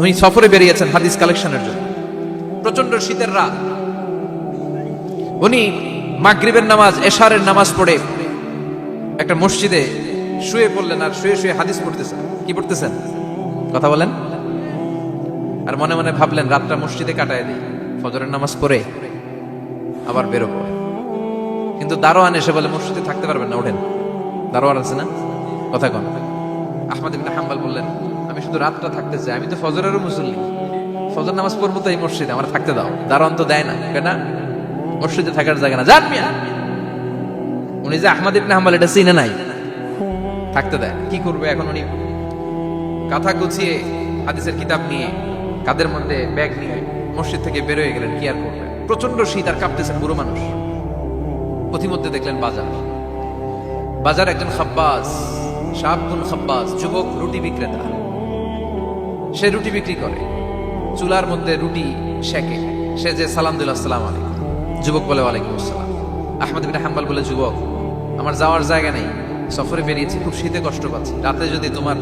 উনি সফরে বেরিয়েছেন হাদিস কালেকশনের জন্য। প্রচন্ড শীতের রাত, উনি মাগরিবের নামাজ এশারের নামাজ পড়ে একটা মসজিদে শুয়ে পড়লেন, আর শুয়ে শুয়ে হাদিস পড়তেছেন। কি পড়তেছেন? কথা বলেন। আর মনে মনে ভাবলেন রাতটা মসজিদে কাটায় দিই, ফজরের নামাজ পড়ে আবার বেরোবো। কিন্তু দারোয়ান এসে বলে মসজিদে থাকতে পারবেন না, ওঠেন। দারোয়ান আছে না, কথা কন। আহমদ ইবনে হাম্বল বললেন আমি শুধু রাতটা থাকতে চাই, আমি তো ফজরেরও মুসল্লি, ফজর নামাজ পড়বো তো এই মসজিদে, আমার থাকতে দাও। দারোয়ান তো দেয় না, কেন? মসজিদে থাকার জায়গা না, যান মিয়া। উনি যে আহমদ ইবনে হাম্বল এটা চিনে নাই, থাকতে দেয়। কি করবে এখন? উনি কাঁথা গুছিয়ে হাদিসের কিতাব নিয়ে কাদের মধ্যে ব্যাগ নিয়ে মসজিদ থেকে বের হয়ে গেলেন। কি আর করবে, প্রচন্ড শীত, আর কাঁপতেছেন বুড়ো মানুষ। পথিমধ্যে দেখলেন বাজার একজন খাব্বাস, শাবুন খাব্বাস, যুবক রুটি বিক্রেতা। সে রুটি বিক্রি করে, চুলার মধ্যে রুটি সেকে। সে যে সালাম দিল আসসালামু আলাইকুম, যুবক বলে ওয়ালাইকুম আসসালাম। আহমদ ইবনে হাম্বল বলে যুবক আমার যাওয়ার জায়গা নেই, সফরে বেরিয়েছি, খুব শীতে কষ্ট পাচ্ছি, রাতে যদি তোমার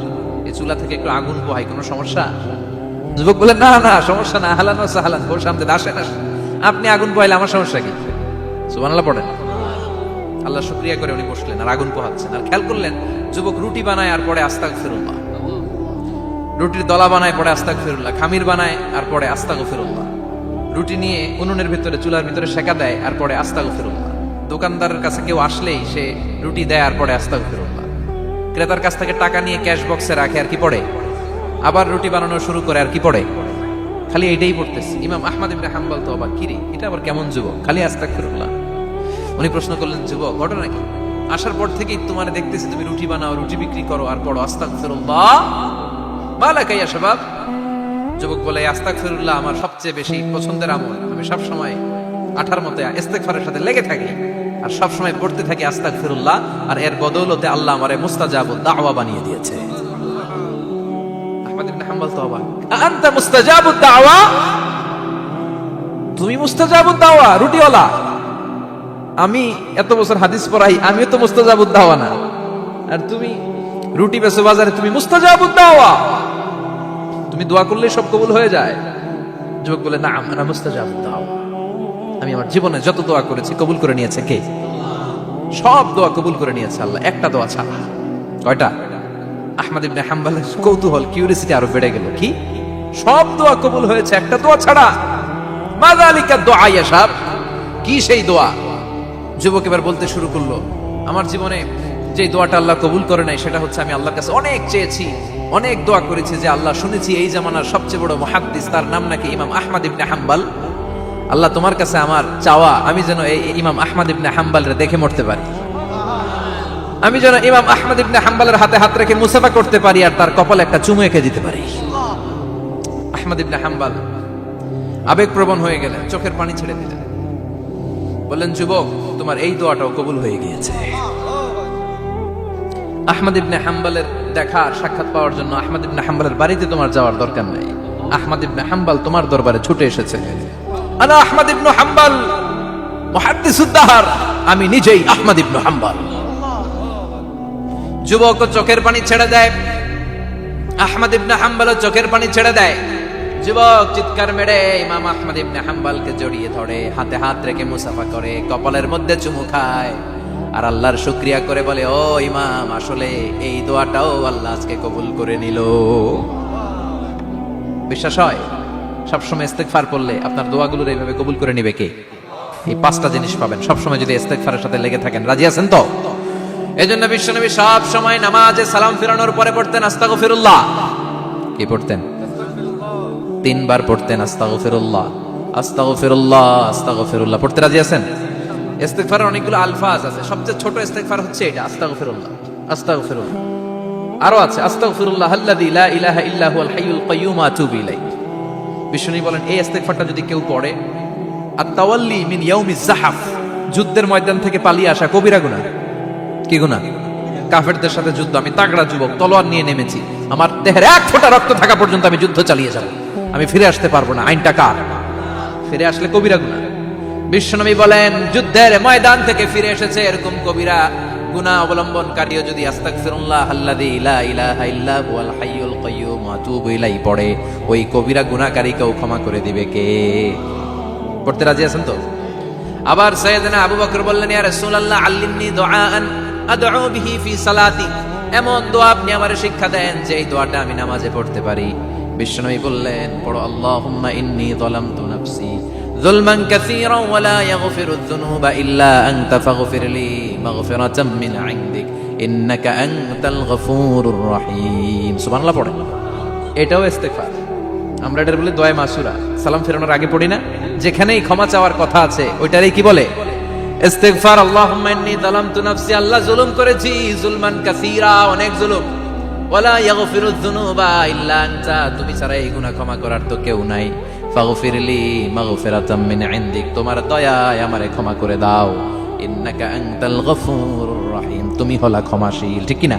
এই চুলা থেকে একটু আগুন পোহাই কোনো সমস্যা? যুবক বলে না না সমস্যা না, আহলান ওয়া সাহলান, ওর সামনে আসেন আসেন, আপনি আগুন পোহাইলে আমার সমস্যা কি? সুবহানাল্লাহ পড়েন। আল্লাহ শুকরিয়া করে উনি বসলেন আর আগুন পোহাচ্ছেন। আর খেয়াল করলেন যুবক রুটি বানায় আর পরে আস্তাগফিরুল্লাহ, রুটির দলা বানায় পরে আস্তাগফিরুল্লাহ, খামির বানায় আর পরে আস্তাগফিরুল্লাহ, রুটি নিয়ে উনুনের ভিতরে চুলার ভিতরে সেকা দেয় আর পরে আস্তাগফিরুল্লাহ, দোকানদারের কাছে কেউ আসলেই সে রুটি দেয় আর পরে আস্তাগফিরুল্লাহ, ক্রেতার কাছ থেকে টাকা নিয়ে ক্যাশ বক্সে রাখে আর কি পড়ে, আবার রুটি বানানো শুরু করে আর কি পড়ে, খালি এইটাই পড়তেছে। ইমাম আহমদ ইবনে হাম্বল তো অবাক, কিরে এটা আবার কেমন যুবক, খালি আস্তাগফিরুল্লাহ। উনি প্রশ্ন করলেন যুবক ঘটনা কি? আসার পর থেকেই তোমার দেখতেছি তুমি রুটি বানাও, রুটি বিক্রি করো আর পড়ো আস্তাগফিরুল্লাহ, মালাকা ইয়া শাবাব। যুবক বলে আস্তাগফিরুল্লাহ আমার সবচেয়ে বেশি পছন্দের আমল, আমি সব সময় আঠার মতো ইস্তেগফারের সাথে লেগে থাকি আর সব সময় পড়তে থাকি আস্তাগফিরুল্লাহ, আর এর বদৌলতে আল্লাহ আমারে মুস্তাজাবুদ দাওয়া বানিয়ে দিয়েছে। আহমদ ইবনে হাম্বল তো অবাক, আনতা মুস্তাজাবুদ দাওয়া, তুমি মুস্তাজাবুদ দাওয়া রুটিওয়ালা? আমি এত বছর হাদিস পড়াই, আমিও তো মুস্তাজাবুদ দাওয়া না, আর তুমি রুটি বেচো বাজারে, তুমি মুস্তাজাবুদ দাওয়া, তুমি দোয়া করলে সব কবুল হয়ে যায়? যুবক বলে না আমরা মুস্তাজাবুদ দাওয়া, আমি আমার জীবনে যত দোয়া করেছি কবুল করে নিয়েছে কে? সব দোয়া কবুল করে নিয়েছে আল্লাহ, একটা দোয়া ছাড়া। কয়টা? আহমদ ইবনে হাম্বলের কৌতূহল, কিউরিয়াসিটি আরো বেড়ে গেল। কি? সব দোয়া কবুল হয়েছে একটা দোয়া ছাড়া? মাযালিকা দুআ ইয়া শাব, কি সেই দোয়া? যুবক এবার বলতে শুরু করলো আমার জীবনে যে দোয়াটা আল্লাহ কবুল করে নাই সেটা হচ্ছে আমি আল্লাহর কাছে অনেক চেয়েছি, অনেক দোয়া করেছি, যে আল্লাহ শুনেছি এই জামানার সবচেয়ে বড় মুহাদ্দিস, তার নাম নাকি ইমাম আহমদ ইবনে হাম্বল। আল্লাহ তোমার কাছে আমার চাওয়া আমি যেন এই ইমাম আহমদ ইবনে হাম্বলরে দেখে মরতে পারি, আমি যেন ইমাম আহমদ ইবনে হাম্বলের হাতে হাত রেখে মুসাফা করতে পারি আর তার কপালে একটা চুমু এঁকে দিতে পারি। আহমদ ইবনে হাম্বল আবেগপ্রবণ হয়ে গেলেন, চোখের পানি ছেড়ে দিলেন, বললেন যুবক তোমার এই দোয়াটাও কবুল হয়ে গিয়েছে। আহমদ ইবনে হাম্বলের দেখা সাক্ষাৎ পাওয়ার জন্য আহমদ ইবনে হাম্বলের বাড়িতে তোমার যাওয়ার দরকার নাই, আহমদ ইবনে হাম্বল তোমার দরবারে ছুটে এসেছে। আনা আহমদ ইবনে হাম্বল মুহাদ্দিসুদ দাহর, আমি নিজেই আহমদ ইবনে হাম্বল। যুবক চোখের পানি ছেড়ে দেয়, আহমদ ইবনে হাম্বল চোখের পানি ছেড়ে দেয়। যুবক চিৎকার মেরে ইমাম আহমদ ইবনে হাম্বলকে জড়িয়ে ধরে, হাতে হাত রেখে মুসাফা করে, কপালের মধ্যে চুমু খায় আর আল্লাহর শুকরিয়া করে বলে ও ইমাম আসলে এই দোয়াটাও আল্লাহ আজকে কবুল করে নিল। বিশ্বাস হয় সবসময় ইস্তেগফার পড়লে আপনার দোয়াগুলোর এইভাবে কবুল করে নিবে কে? এই পাঁচটা জিনিস পাবেন সবসময় যদি ইস্তেগফারের সাথে লেগে থাকেন। রাজি আছেন তো? এজন্য বিশ্বনবী সব সময় নামাজে সালাম ফিরানোর পরে পড়তেন আস্তাগফিরুল্লাহ। কি পড়তেন? 3 বার পড়তেন আস্তাগফিরুল্লাহ আস্তাগফিরুল্লাহ আস্তাগফিরুল্লাহ। পড়তে রাজি আছেন? ইস্তেগফারের অনেকগুলো আলফাজ আছে, সবচেয়ে ছোট ইস্তেগফার হচ্ছে এটা আস্তাগফিরুল্লাহ আস্তাগফিরুল্লাহ। আরো আছে আস্তাগফিরুল্লাহ আল্লাযী লা ইলাহা ইল্লা হুয়াল হাইয়ুল কাইয়্যুম আতুবু ইলাইহি। বিশ্বনবী বলেন এই ইস্তেগফারটা যদি কেউ পড়ে, আত-তাওয়াল্লি মিন ইয়াউমিজ যাহাফ, যুদ্ধের ময়দান থেকে পালিয়ে আসা কবিরা গুনাহ। কি গুনাহ? কাফেরদের সাথে যুদ্ধ, আমি তাগড়া যুবক, তলোয়ার নিয়ে নেমেছি, আমার দেহের এক ফোঁটা রক্ত থাকা পর্যন্ত আমি যুদ্ধ চালিয়ে যাব, আমি ফিরে আসতে পারবো না, আইনটা কার? ফিরে আসলে কবিরা গুনাহ। বিশ্বনবী বলেন যুদ্ধের ময়দান থেকে ফিরে এসেছে এরকম কবিরা গুনাহ অবলম্বনকারীও যদি আস্তাগফিরুল্লাহ আল্লাযী লা ইলাহা ইল্লা হুয়াল হাইয়ুল কাইয়্যুম ওয়া আতুবু ইলাইহি পড়ে, ওই কবিরা গুনাহকারীকেও ক্ষমা করে দিবে কে? পড়তে রাজি আছেন তো? আবার সাইয়েদনা আবু বকর বললেন, ইয়া রাসূলুল্লাহ আল্লিমনি দুআআন আদউ বিহি ফি সালাতি, এমন দোয়া আপনি আমারে শিক্ষা দেন যে এই দোয়াটা আমি নামাজে পড়তে পারি। বিশ্বনবী বললেন, পড়ো আল্লাহুম্মা ইন্নী যালামতু নাফসি যুলমান কাসীরান ওয়া লা ইয়াগফিরুয যুনুবা ইল্লা আনতা ফাগফিরলি মাগফিরাতাম মিন ইনদিক ইন্নাকা আনতাল গফুরুর রহিম। সুবহানাল্লাহ পড়ে। এটাও ইস্তেগফার। আমরা এটার বলে দোয়া মাসুরা, সালাম ফেরানোর আগে পড়ি না? যেখানেই ক্ষমা চাওয়ার কথা আছে ওইটারই কি বলে? ইস্তেগফার। আল্লাহুম্মা ইন্নী যালামতু নাফসি, আল্লাহ জুলুম করেছি, যুলমান কাসীরা, অনেক জুলুম, ওয়ালা ইয়াগফিরুয যুনুবা ইল্লা আনতা, তুমি ছাড়া এই গুনাহ ক্ষমা করার তো কেউ নাই। ফাগফিরলি মাগফিরাতাম মিন ইনদিক, তোমার দয়ায় আমারে ক্ষমা করে দাও। ইন্নাকা আনতাল গফুরুর রহিম, তুমি হলা ক্ষমাশীল। ঠিক কি না?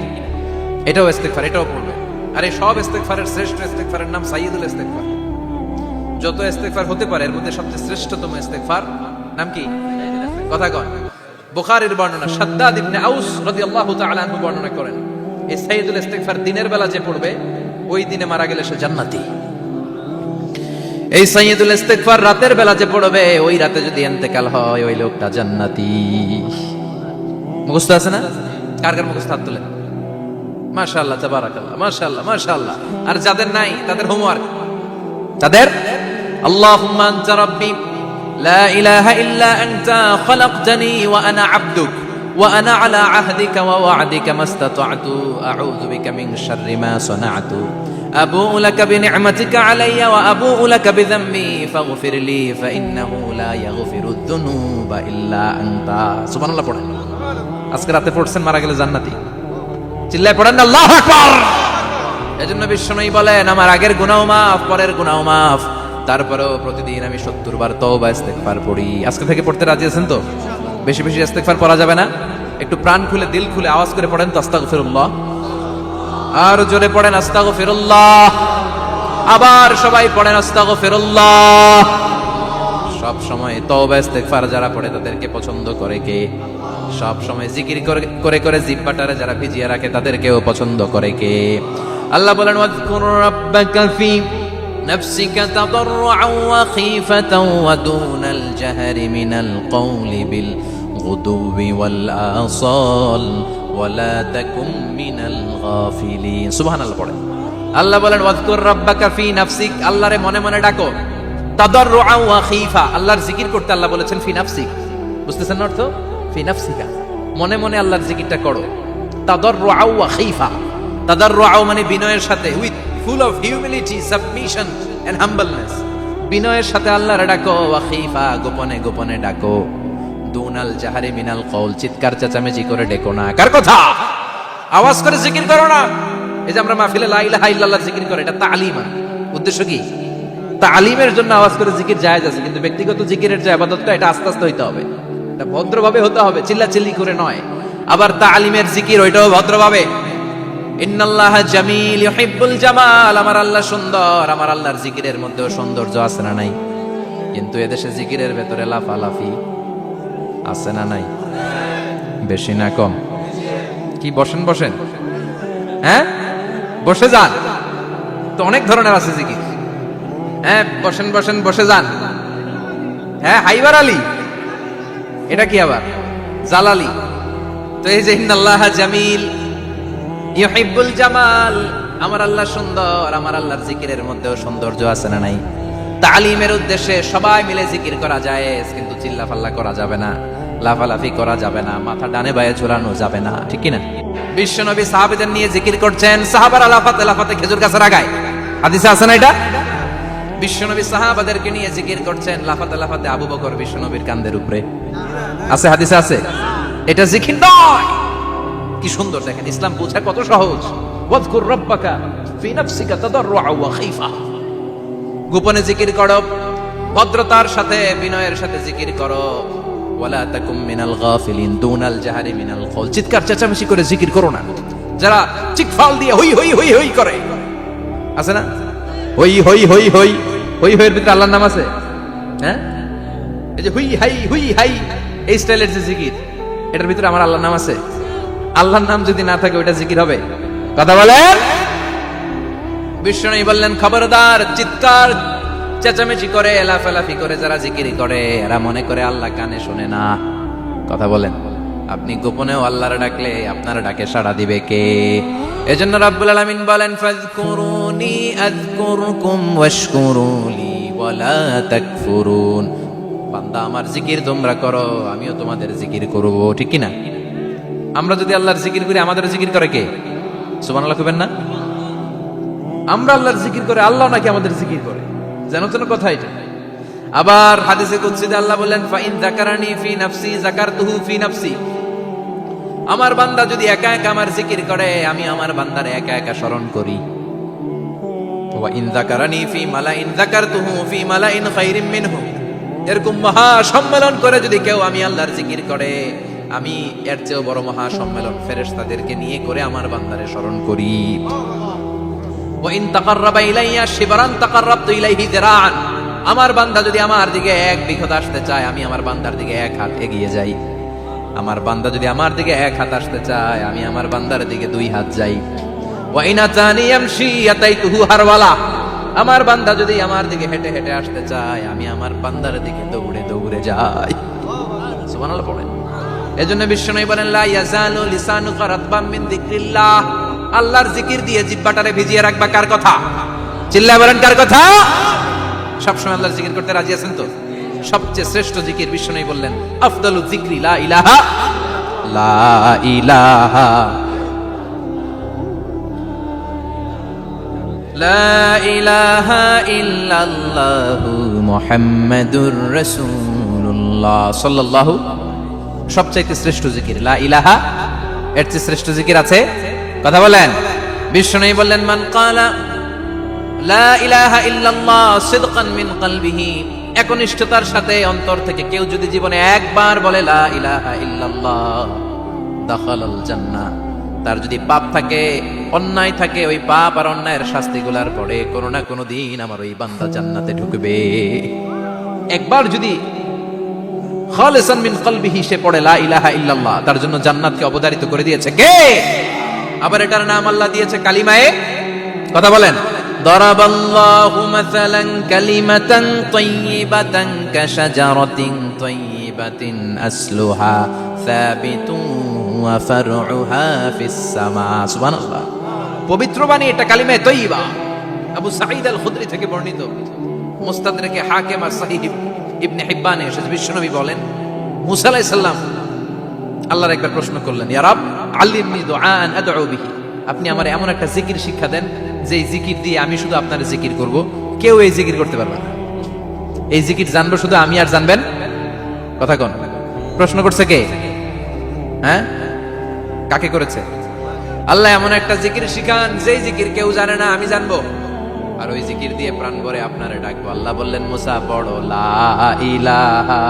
এটাও ইস্তেগফার, এটাও পড়বে। আর এই সব ইস্তেগফারের শ্রেষ্ঠ ইস্তেগফারের নাম সাইয়্যিদুল ইস্তেগফার। যত ইস্তেগফার হতে পারে এর মধ্যে সবচেয়ে শ্রেষ্ঠতম ইস্তেগফার নাম কি? কথা কন। বুখারীর বর্ণনা, শাদ্দাদ ইবনে আউস রাদিয়াল্লাহু তাআলা আনহু বর্ণনা করেন, এই সাইয়্যিদুল ইস্তেগফার দিনের বেলা যে পড়বে ওই দিনে মারা গেলে সে জান্নাতি। এই সাইয়্যিদুল ইস্তেগফার রাতের বেলা যে পড়বে ওই রাতে যদি ইন্তেকাল হয় ওই লোকটা জান্নাতি। মুখস্থ আছে না? কার কার মুখস্থ? হাত তুলেন। মাশাআল্লাহ, তাবারাকাল্লাহ, মাশাআল্লাহ, মাশাআল্লাহ। আর যাদের নাই তাদের হোমওয়ার্ক, তাদের আল্লাহুম্মা আনতা রাব্বি লা ইলাহা ইল্লা আনতা খালাকতানি ওয়া আনা আবদুক ওয়া আনা আলা আহদিকা ওয়া ওয়া'দিকা মাস্তাতা'তু আউযু বিকা মিন শাররি মা সানা'তু আবুউ লাকা বিনি'মাতিকা আলাইয়া ওয়া আবুউ লাকা বিযামবি ফাগফিরলি ফাইন্নাহু লা ইয়াগফিরুয যুনুবা ইল্লা আনতা। সুবহানাল্লাহ পড়েন। আজকে রাতে পড়ছেন, মারা গেলে জান্নাতি। চিল্লায় পড়েন না আল্লাহু আকবার। এজন্য বিশ্বনবী বলেন, আমার আগের গুনাহ মাফ, পরের গুনাহ মাফ, তারপরেও প্রতিদিন আমি 70 বার তওবা ইস্তেগফার পড়ি। আজকে থেকে পড়তে রাজি আছেন তো? বেশি বেশি ইস্তেগফার পড়া যাবে না? একটু প্রাণ খুলে দিল খুলে আওয়াজ করে পড়েন তো আস্তাগফিরুল্লাহ। আর জোরে পড়েন আস্তাগফিরুল্লাহ। আবার সবাই পড়েন আস্তাগফিরুল্লাহ। সব সময় তওবা ইস্তেগফার যারা পড়ে তাদেরকে পছন্দ করে কে? সব সময় জিকির করে করে জিহ্বাটারে যারা ভিজিয়ে রাখে তাদেরকেও পছন্দ করে কে? আল্লাহ বলেন, ওয়াযকুর রাব্বাকা ফি নাফসিকা তাদাররুআন ওয়া খীফাতান ওয়া দুনাল জাহরি মিনাল কওলি বিল গুদুবি ওয়াল আসাল ওয়া লা তাকুম মিনাল গাফিলিন। সুবহানাল্লাহ পড়েন। আল্লাহ বলেন, ওয়াযকুর রাব্বাকা ফি নাফসিক, আল্লাহরে মনে মনে ডাকো। তাদাররুআন ওয়া খীফা, আল্লাহর জিকির করতে আল্লাহ বলেছেন ফি নাফসিক। বুঝতেছেন না অর্থ? ফি নাফসিকা, মনে মনে আল্লাহর জিকিরটা করো। তাদাররুআন ওয়া খীফা, তাদাররুআন মানে বিনয়ের সাথে, with full of humility, submission and humbleness, বিনয়ের সাথে আল্লাহর ডাকো। ওয়া খীফা, গোপনে গোপনে ডাকো। দুনাল জাহারি মিনাল কওল, চিৎকার চেঁচামেচি করে ডেকো না। কার কথা? আওয়াজ করে জিকির করো না। এই যে আমরা মাহফিলে লা ইলাহা ইল্লাল্লাহ জিকির করে, এটা তালিমান। উদ্দেশ্য কি? তালিমের জন্য আওয়াজ করে জিকির জায়েজ আছে, কিন্তু ব্যক্তিগত জিকিরের যে ইবাদতটা এটা আস্তে আস্তে হইতে হবে, এটা ভদ্রভাবে হতে হবে, চিল্লাচিল্লি করে নয়। আবার তালিমের জিকির ওইটাও ভদ্রভাবে। ইন্নাল্লাহা জামিল ইউহিব্বুল জামাল, আমার আল্লাহ সুন্দর, আমার আল্লাহর জিকিরের মধ্যেও সৌন্দর্য আছে না নাই? কিন্তু এদেশে জিকিরের ভেতরে লাফালাফি আছে না নাই? বেশি না কম? কি বসেন বসেন, হ্যাঁ বসে যান তো, অনেক ধরনের আছে জিকির। হ্যাঁ বসেন বসেন, বসে যান। হ্যাঁ হাইবার আলী, এটা কি আবার জালালি? তো এই যে ইন্নাল্লাহা জামিল ইউহিব্বুল জামাল, আমার আল্লাহ সুন্দর, আমার আল্লাহর জিকিরের মধ্যেও সৌন্দর্য আছে না নাই? তালিমের উদ্দেশ্যে সবাই মিলে জিকির করা যায়, কিন্তু চিল্লাফাল্লা করা যাবে না, লাফালাফি করা যাবে না, মাথা ডানে বায়ে ঝুলানো যাবে না। ঠিক কি না? বিশ্বনবী সাহাবীদের নিয়ে জিকির করছেন, সাহাবারা লাফাতে লাফাতে খেজুর গাছের আগায়। হাদিসে আছে না এটা? বিশ্বনবী সাহাবাদেরকে নিয়ে জিকির করছেন, লাফাতে লাফাতে আবু বকর বিশ্বনবীর কাঁধের উপরে। আছে, হাদিসে আছে। এটা জিকির নয়। কি সুন্দর দেখেন, ইসলাম বোঝা কত সহজ। ওয়াযকুর রাব্বাকা ফি নাফসিকা তাদাররুআন ওয়া খীফা, গোপনে জিকির করো, ভদ্রতার সাথে বিনয়ের সাথে জিকির করো। ওয়ালা তাকুম মিনাল গাফিলিন, দুনাল জাহারি মিনাল কওল, চিৎকার চেঁচামেচি করে জিকির করো না। যারা চিকফাল দিয়ে হই হই হই হই করে, আছে না? হই হই হই হই হই হইয়ের ভিতরে আল্লাহর নাম আছে। হ্যাঁ, এই যে হুই হাই হুই হাই, এই স্টাইলের যে জিকির, এটার ভিতরে আমার আল্লাহর নাম আছে? আল্লাহর নাম যদি না থাকে ওইটা জিকির হবে? কথা বলেন। বিষ্ণু বললেন, খবরদার, চিৎকার চেঁচামেচি করে লাফালাফি করে যারা জিকির করে এরা মনে করে আল্লাহ কানে শোনে না। কথা বলেন। আপনি গোপনেও আল্লাহর ডাকলে আপনার ডাকে সাড়া দিবে কে? এজন্য রাব্বুল আলামিন বলেন, ফাযকুরুনি আযকুরকুম ওয়াশকুরুলি ওয়ালা তাকফুরুন। বান্দা, আমার জিকির তোমরা করো, আমিও তোমাদের জিকির করব, ঠিক কি না? আমরা যদি আল্লাহর জিকির করি, আমাদের জিকির করে কে? সুবহানাল্লাহ কইবেন না? আমরা আল্লাহর জিকির করে, আল্লাহ নাকি আমাদের জিকির করে? জানো তো না কথা এটা। আবার হাদিসে কুদসিতে আল্লাহ বলেন, ফাইন যাকারানি ফি নাফসি যাকারতুহু ফি নাফসি। আমার বান্দা যদি একা একা আমার জিকির করে, আমি আমার বান্দারে একা একা স্মরণ করি। ওয়া ইন যাকারানি ফি মালাইন যাকারতুহু ফি মালাইন খায়রিম মিনহু। এরকম মহা সম্মেলন করে যদি কেউ আমি আল্লাহর জিকির করে, আমি এর চেয়েও বড় মহা সম্মেলন ফেরেশতাদেরকে নিয়ে করে আমার বান্দারে স্মরণ করি। ওয়া ইন তাকাররাবা ইলাইয়া শিবরান তাকাররাবতু ইলাইহি যিরাআন। আমার বান্দা যদি আমার দিকে এক বিঘত আসতে চায়, আমি আমার বান্দার দিকে এক হাত এগিয়ে যাই। আমার বান্দা যদি আমার দিকে এক হাত আসতে চায়, আমি আমার বান্দার দিকে দুই হাত যাই। ওয়া ইন আতানি ইয়ামশি আতাইতুহু হারওয়ালা। আমার বান্দা যদি আমার দিকে হেঁটে হেঁটে আসতে চায়, আমি আমার বান্দার দিকে দৌড়ে দৌড়ে যাই। সুবহানাল্লাহ পড়েন। এজন্য বিশ্বনবী বলেন, লা ইয়াজালু লিসানুকা রাতবাম মিন যিকরিল্লাহ। আল্লাহর জিকির দিয়ে জিহ্বাটারে ভিজিয়ে রাখবা। কার কথা? চিল্লায় বলেন, কার কথা? সবসময় আল্লাহর জিকির করতে রাজি আছেন তো? সবচেয়ে শ্রেষ্ঠ জিকির বিশ্বনবী বললেন, আফদালু যিকরি লা ইলাহা লা ইলাহা লা ইলাহা ইল্লাল্লাহু মুহাম্মাদুর রাসূলুল্লাহ সাল্লাল্লাহু। সবচাইতে শ্রেষ্ঠ জিকির লা ইলাহা। এর চেয়ে শ্রেষ্ঠ জিকির আছে? কথা বলেন। বিশ্বনবী বললেন, মান ক্বালা লা ইলাহা ইল্লাল্লাহ সিদকান মিন কলবিহি। একনিষ্ঠতার সাথে অন্তর থেকে কেউ যদি জীবনে একবার বলে লা ইলাহা ইল্লাল্লাহ, দাখালাল জান্নাহ। তার যদি পাপ থাকে, অন্যায় থাকে, ওই পাপ আর অন্যায়ের শাস্তিগুলার পরে কোনো না কোনো দিন আমার ওই বান্দা জান্নাতে ঢুকবে। একবার যদি খালিসান মিন কলবিহি সে পড়ে লা ইলাহা ইল্লাল্লাহ, তার জন্য জান্নাতকে অবধারিত করে দিয়েছে কে? আবার এটার নাম আল্লাহ দিয়েছে কালিমায়ে। কথা বলেন। দরাবাল্লাহু মাসালান কালিমাতান তাইয়িবাতান কাশাজারাতিন তাইয়িবাতিন আসলুহা সাবিতুন ওয়া ফারউহা ফিস সামা। সুবহানাল্লাহ। পবিত্র বাণী এটা কালিমায়ে তাইয়িবা। আবু সাঈদ আল খুদরি থেকে বর্ণিত, মুস্তাদরাকে হাকিম আর সহিহ ইবনে হিব্বানে এসেছে। বিশ্বনবী বলেন, মুসা আলাইহিস সালাম আল্লাহর একবার প্রশ্ন করলেন, ইয়া রাব আল্লিমনি দুআআন আদউ বিহি। আপনি আমার এমন একটা জিকির শিক্ষা দেন যে জিকির দিয়ে আমি শুধু আপনার জিকির করব, কেউ এই জিকির করতে পারবে না। এই জিকির জানবো শুধু আমি, আর জানবেন। কথা কোন? প্রশ্ন করছে কে? হ্যাঁ, কাকে করেছে? আল্লাহ এমন একটা জিকির শিখান যে জিকির কেউ জানে না, আমি জানবো, আর ওই জিকির দিয়ে প্রাণ ভরে আপনারে ডাকবো। আল্লাহ বললেন, মুসা পড়ো লা ইলাহা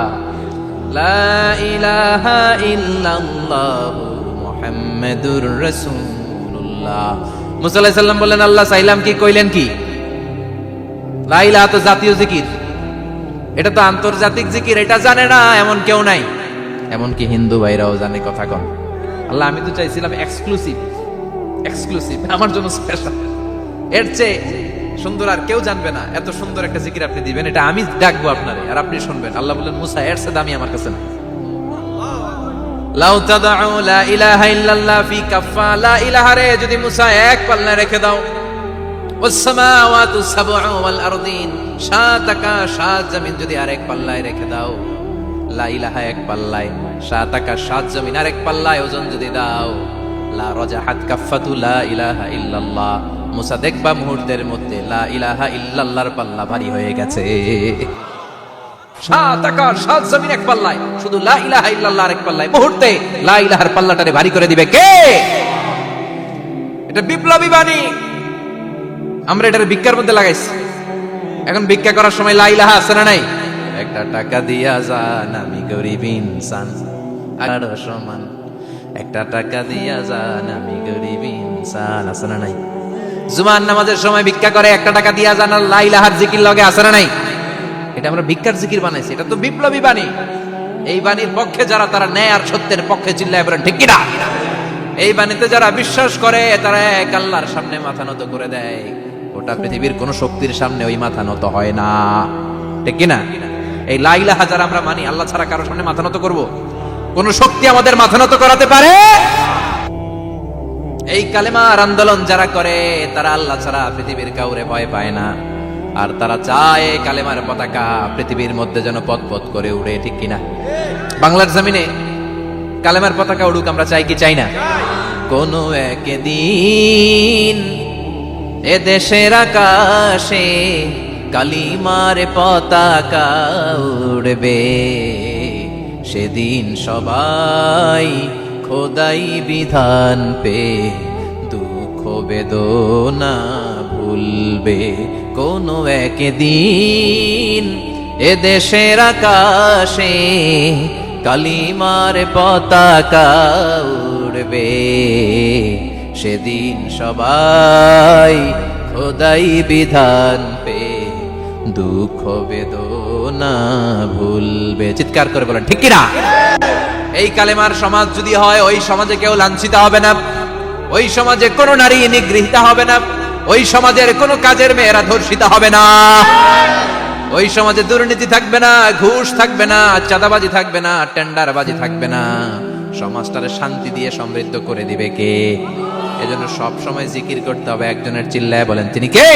লা ইলাহা ইল্লাল্লাহু মুহাম্মাদুর রাসূলুল্লাহ। মুসা আলাইহিস সালাম বললেন, আল্লাহ চাইলাম কি, কইলেন কি? লা ইলাহা তো জাতীয় জিকির, এটা তো আন্তর্জাতিক জিকির, এটা জানে না এমন কেউ নাই। এমনকি হিন্দু ভাইরাও জানে। কথা কন। আল্লাহ, আমি তো চাইছিলাম এক্সক্লুসিভ, এক্সক্লুসিভ, আমার জন্য স্পেশাল। এর চেয়ে সুন্দর আর কেউ জানবে না। এত সুন্দর একটা জিকির আপনি দিবেন, এটা আমি ডাকবো আপনারে আর আপনি শুনবেন। আল্লাহ বললেন, মুসা এর চেয়ে দামি আমার কাছে না। লাউ তাদউ লা ইলাহা ইল্লাল্লাহ ফি কাফা। লা ইলাহা রে যদি মুসা এক পাল্লায় রেখে দাও, ওয়াস সামাওয়াতু সাবউ ওয়াল আরদিন, সাত আকাশ সাত জমিন যদি আরেক পাল্লায় রেখে দাও, লা ইলাহা এক পাল্লায়, সাত আকাশ সাত জমিন আরেক পাল্লায় ওজন যদি দাও, লা রাজাহাত কাফাতু লা ইলাহা ইল্লাল্লাহ। মুসা দেখবা মুহূর্তের মধ্যে লা ইলাহা ইল্লাল্লাহর পাল্লা ভারী হয়ে গেছে। সাত আকাশ সাত জমিন এক পাল্লায়, শুধু লা ইলাহা ইল্লাল্লাহ আরেক পাল্লায়, মুহূর্তে লা ইলাহার পাল্লাটারে ভারী করে দিবে কে? এটা বিপ্লবী বাণী। আমরা এটার ভিক্ষার মধ্যে লাগাইছি। এখন ভিক্ষা করার সময় লা ইলাহা আছে না নাই? একটা টাকা দিয়া যান, আমি গরিব ইনসান আর সমান। একটা টাকা দিয়া যান, আমি গরিব ইনসান, আছে না নাই? জুমার নামাজের সময় ভিক্ষা করে, একটা টাকা দিয়া যান, আর লা ইলাহার জিকির লগে, আছে না নাই? এটা আমরা ভিক্ষার জিকির বানাইছি। এটা তো বিপ্লবী বাণী। এই বাণীর পক্ষে যারা, তারা ন্যায় আর সত্যের পক্ষে চিল্লায় বলেন ঠিক কিনা? এই বাণীতে যারা বিশ্বাস করে তারা এক আল্লাহর সামনে মাথা নত করে দেয়। ওটা পৃথিবীর কোন শক্তির সামনে ওই মাথা নত হয় না, ঠিক কিনা? এই লা ইলাহা যারা আমরা মানি, আল্লাহ ছাড়া কারোর সামনে মাথা নত করব? কোন শক্তি আমাদের মাথা নত করাতে পারে? এই কালেমার আন্দোলন যারা করে তারা আল্লাহ ছাড়া পৃথিবীর কাউরে ভয় পায় না, আর তারা চায় কালেমার পতাকা পৃথিবীর মধ্যে যেন পথ পথ করে উড়ে, ঠিক কিনা? বাংলার জমিনে কালেমার পতাকা উড়ুক, আমরা চাই কি চাই না? কোন একদিন এ দেশের আকাশে কালিমার পতাকা উড়বে, সেদিন সবাই খোদাই বিধান পে দুঃখ বেদনা ভুলবে। কোন একদিন এ দেশের আকাশে কালিমার পতাকা উড়বে, সেদিন সবাই খোদাই বিধান পে দুঃখ বেদনা ভুলবে। চিৎকার করে বলেন ঠিক কিনা? এই কালেমার সমাজ যদি হয়, ওই সমাজে কেউ লাঞ্ছিত হবে না, ওই সমাজে কোনো নারী নিগৃহীত হবে না, ওই সমাজের কোনো কাজের মেয়েরা ধর্ষিত হবে না, ওই সমাজে দুর্নীতি থাকবে না, ঘুষ থাকবে না, চাঁদাবাজি থাকবে না, টেন্ডারবাজি থাকবে না। সমাজটারে শান্তি দিয়ে সমৃদ্ধ করে দিবে কে? এজন্য সব সময় জিকির করতে হবে একজনের, চিল্লায় বলেন তিনি কে?